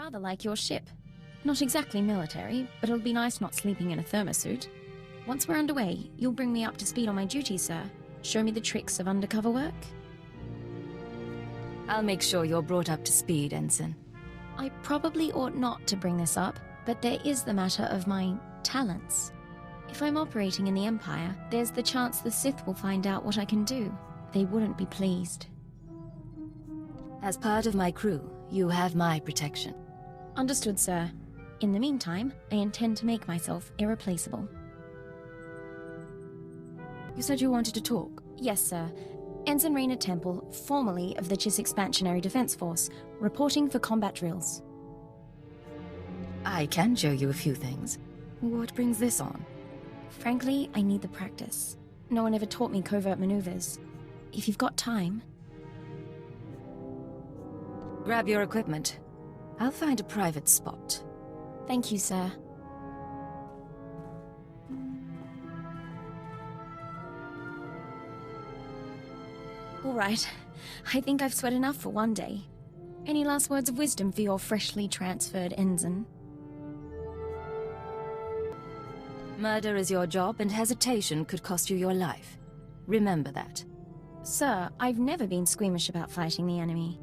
rather like your ship. Not exactly military, but it'll be nice not sleeping in a thermosuit. Once we're underway, you'll bring me up to speed on my duties, sir. Show me the tricks of undercover work. I'll make sure you're brought up to speed, Ensign. I probably ought not to bring this up, but there is the matter of my talents. If I'm operating in the Empire, there's the chance the Sith will find out what I can do. They wouldn't be pleased. As part of my crew, you have my protection. Understood, sir. In the meantime, I intend to make myself irreplaceable. You said you wanted to talk? Yes, sir. Ensign Raina Temple, formerly of the Chiss Expansionary Defense Force, reporting for combat drills. I can show you a few things. What brings this on? Frankly, I need the practice. No one ever taught me covert maneuvers. If you've got time... Grab your equipment. I'll find a private spot. Thank you, sir. All right. I think I've sweat enough for one day. Any last words of wisdom for your freshly transferred ensign? Murder is your job, and hesitation could cost you your life. Remember that. Sir, I've never been squeamish about fighting the enemy.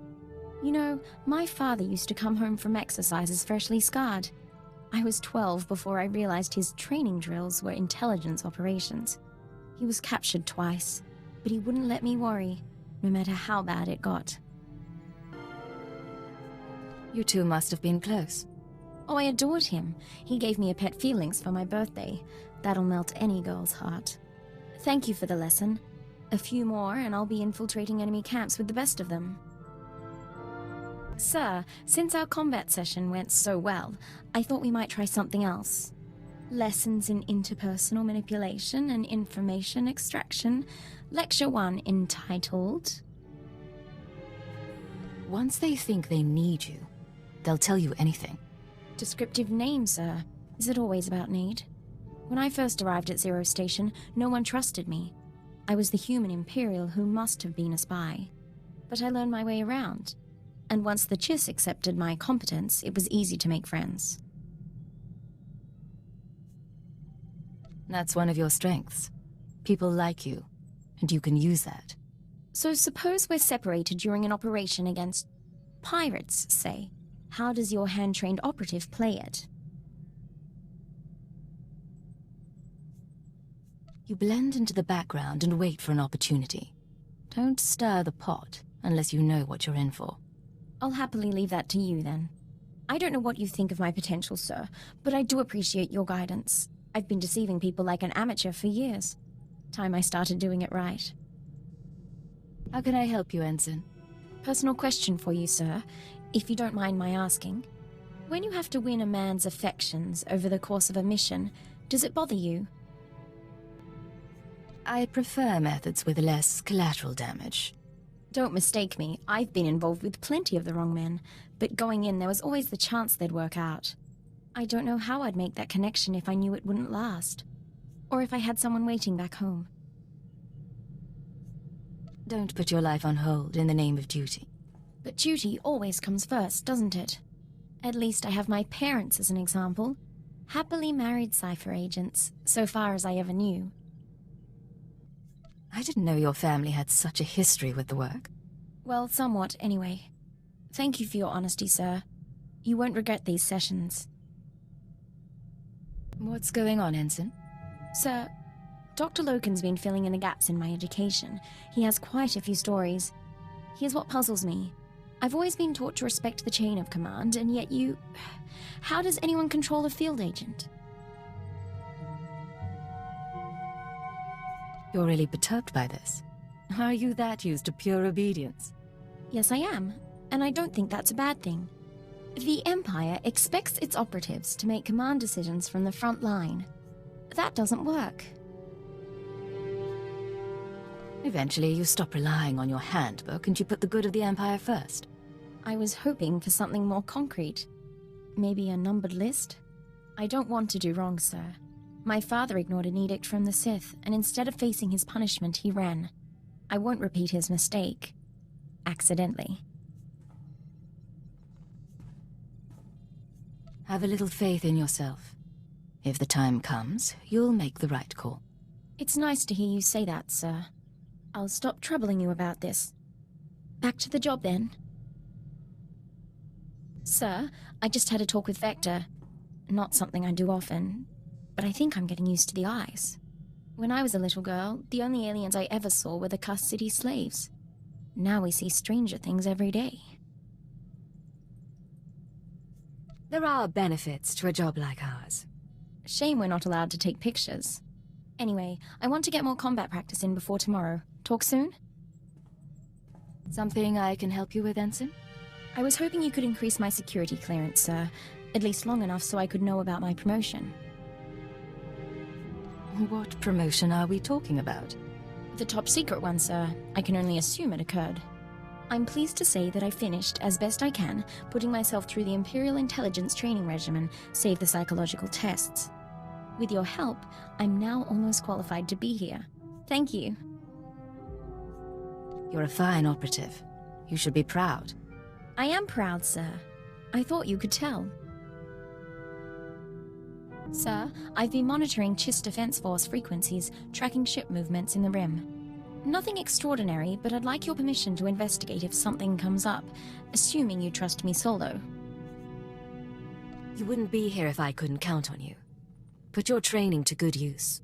You know, my father used to come home from exercises freshly scarred. I was 12 before I realized his training drills were intelligence operations. He was captured twice, but he wouldn't let me worry, no matter how bad it got. You two must have been close. Oh, I adored him. He gave me a pet Felix for my birthday. That'll melt any girl's heart. Thank you for the lesson. A few more and I'll be infiltrating enemy camps with the best of them. Sir, since our combat session went so well, I thought we might try something else. Lessons in interpersonal manipulation and information extraction. Lecture 1 entitled... Once they think they need you, they'll tell you anything. Descriptive name, sir. Is it always about need? When I first arrived at Zero Station, no one trusted me. I was the human Imperial who must have been a spy. But I learned my way around. And once the Chiss accepted my competence, it was easy to make friends. That's one of your strengths. People like you, and you can use that. So suppose we're separated during an operation against pirates, say. How does your hand-trained operative play it? You blend into the background and wait for an opportunity. Don't stir the pot unless you know what you're in for. I'll happily leave that to you, then. I don't know what you think of my potential, sir, but I do appreciate your guidance. I've been deceiving people like an amateur for years. Time I started doing it right. How can I help you, Ensign? Personal question for you, sir, if you don't mind my asking. When you have to win a man's affections over the course of a mission, does it bother you? I prefer methods with less collateral damage. Don't mistake me, I've been involved with plenty of the wrong men, but going in there was always the chance they'd work out. I don't know how I'd make that connection if I knew it wouldn't last. Or if I had someone waiting back home. Don't put your life on hold in the name of duty. But duty always comes first, doesn't it? At least I have my parents as an example. Happily married cipher agents, so far as I ever knew. I didn't know your family had such a history with the work. Well, somewhat, anyway. Thank you for your honesty, sir. You won't regret these sessions. What's going on, Ensign? Sir, Dr. Loken's been filling in the gaps in my education. He has quite a few stories. Here's what puzzles me. I've always been taught to respect the chain of command, and yet you... How does anyone control a field agent? You're really perturbed by this. Are you that used to pure obedience? Yes, I am. And I don't think that's a bad thing. The Empire expects its operatives to make command decisions from the front line. That doesn't work. Eventually, you stop relying on your handbook and you put the good of the Empire first. I was hoping for something more concrete. Maybe a numbered list? I don't want to do wrong, sir. My father ignored an edict from the Sith, and instead of facing his punishment, he ran. I won't repeat his mistake. Accidentally. Have a little faith in yourself. If the time comes, you'll make the right call. It's nice to hear you say that, sir. I'll stop troubling you about this. Back to the job, then. Sir, I just had a talk with Vector. Not something I do often, but I think I'm getting used to the eyes. When I was a little girl, the only aliens I ever saw were the Cuss City slaves. Now we see stranger things every day. There are benefits to a job like ours. Shame we're not allowed to take pictures. Anyway, I want to get more combat practice in before tomorrow. Talk soon? Something I can help you with, Ensign? I was hoping you could increase my security clearance, sir. At least long enough so I could know about my promotion. What promotion are we talking about? The top secret one, sir. I can only assume it occurred. I'm pleased to say that I finished, as best I can, putting myself through the Imperial Intelligence Training Regimen, save the psychological tests. With your help, I'm now almost qualified to be here. Thank you. You're a fine operative. You should be proud. I am proud, sir. I thought you could tell. Sir, I've been monitoring Chiss Defense Force frequencies, tracking ship movements in the Rim. Nothing extraordinary, but I'd like your permission to investigate if something comes up, assuming you trust me solo. You wouldn't be here if I couldn't count on you. Put your training to good use.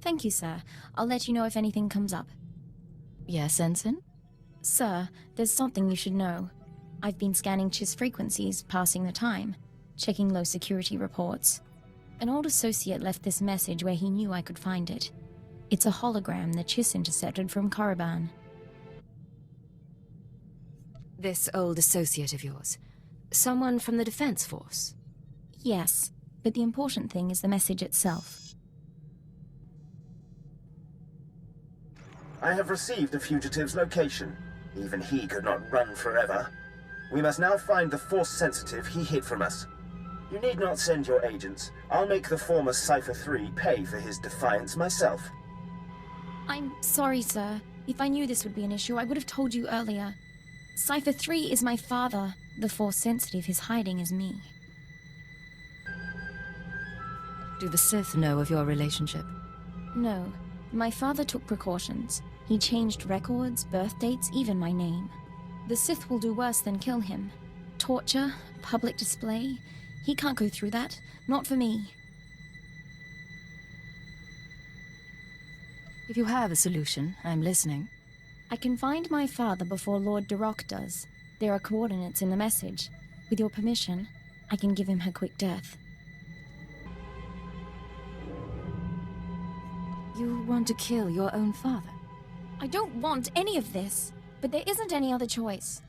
Thank you, sir. I'll let you know if anything comes up. Yes, Ensign? Sir, there's something you should know. I've been scanning Chiss frequencies, passing the time, checking low security reports. An old associate left this message where he knew I could find it. It's a hologram the Chiss intercepted from Korriban. This old associate of yours? Someone from the Defense Force? Yes, but the important thing is the message itself. I have received the fugitive's location. Even he could not run forever. We must now find the Force sensitive he hid from us. You need not send your agents. I'll make the former Cypher 3 pay for his defiance myself. I'm sorry, sir. If I knew this would be an issue, I would have told you earlier. Cypher 3 is my father. The Force sensitive is hiding as me. Do the Sith know of your relationship? No. My father took precautions. He changed records, birth dates, even my name. The Sith will do worse than kill him. Torture, public display. He can't go through that. Not for me. If you have a solution, I'm listening. I can find my father before Lord Duroc does. There are coordinates in the message. With your permission, I can give him her quick death. You want to kill your own father? I don't want any of this, but there isn't any other choice.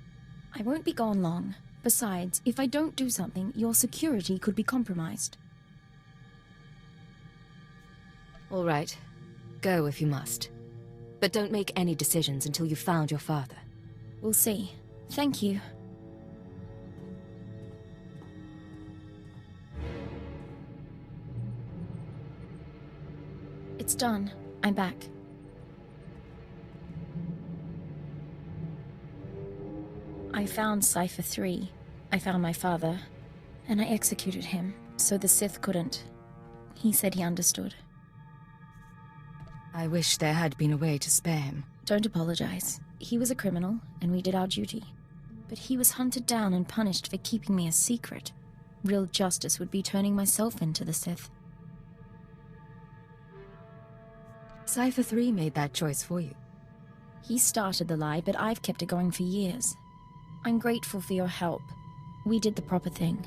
I won't be gone long. Besides, if I don't do something, your security could be compromised. All right. Go if you must. But don't make any decisions until you've found your father. We'll see. Thank you. It's done. I'm back. I found Cypher 3. I found my father. And I executed him, so the Sith couldn't. He said he understood. I wish there had been a way to spare him. Don't apologize. He was a criminal, and we did our duty. But he was hunted down and punished for keeping me a secret. Real justice would be turning myself into the Sith. Cypher 3 made that choice for you. He started the lie, but I've kept it going for years. I'm grateful for your help. We did the proper thing.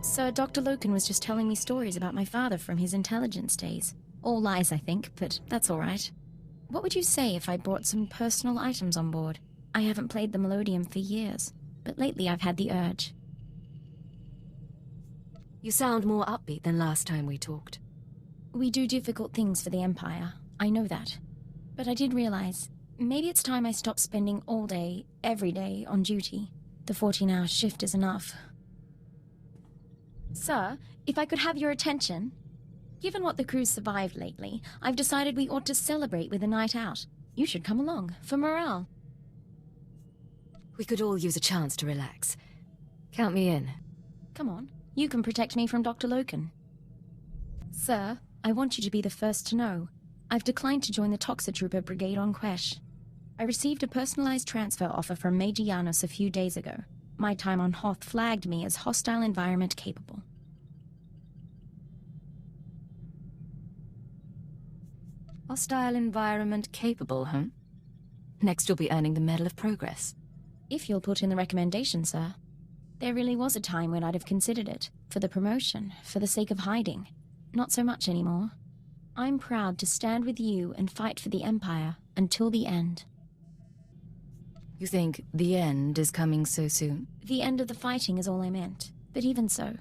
Sir, Dr. Loken was just telling me stories about my father from his intelligence days. All lies, I think, but that's all right. What would you say if I brought some personal items on board? I haven't played the Melodium for years, but lately I've had the urge. You sound more upbeat than last time we talked. We do difficult things for the Empire. I know that. But I did realize, maybe it's time I stopped spending all day, every day, on duty. The 14-hour shift is enough. Sir, if I could have your attention... Given what the crew's survived lately, I've decided we ought to celebrate with a night out. You should come along, for morale. We could all use a chance to relax. Count me in. Come on, you can protect me from Dr. Loken. Sir, I want you to be the first to know. I've declined to join the Toxitrooper Brigade on Quesh. I received a personalized transfer offer from Major Janos a few days ago. My time on Hoth flagged me as hostile environment capable. Hostile environment capable, huh? Next you'll be earning the Medal of Progress. If you'll put in the recommendation, sir. There really was a time when I'd have considered it. For the promotion, for the sake of hiding. Not so much anymore. I'm proud to stand with you and fight for the Empire until the end. You think the end is coming so soon? The end of the fighting is all I meant. But even so,